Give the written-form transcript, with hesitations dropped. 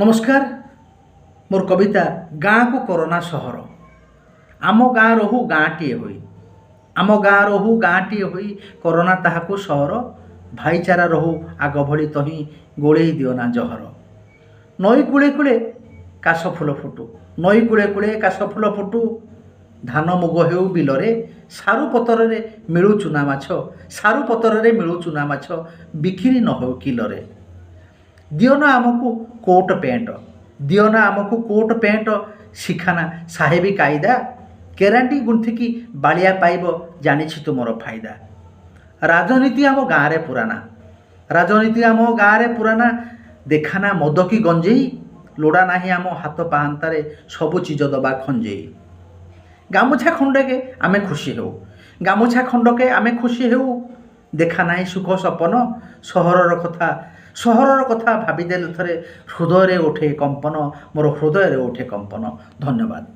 नमस्कार मोर कविता गाँ को कोरोना सहर आम गाँ रहू गाँटीए हुई आम गाँ रहू गाँटीए हुई कोरोना ताहाकू सहर भाईचारा रहू आग भली तही गोड़े दियो ना जहर नई कूले कूले काश फूल फुटू नई कूले कूले काश फूल फुटू धान मुग हेउ बिलरे सारू पतरे मिलू चुना माछ सारू पतरे मिलू चुना माछ बिक्री न हो किलरे दियो ना आमको कोट पैंट दियो ना आमको कोट पैंट शिखाना साहेबी कायदा केरांटी गुंथिकी बालिया पाइब जानी तुमर फायदा राजनीति आम गाँव में पुराना राजनीति आम गाँव में पुराना देखाना मद की गंजेई लोड़ा नाही आम हाथ पाहांतारे सबु चीज दबा खंजेई गामुछा खंडके आमे खुशी हो गामुछा खंडके आमे खुशी हो देखा ना सुख सपन सहरर कथा भाविदेले थरे हृदय उठे कंपन मोर हृदय उठे कंपन। धन्यवाद।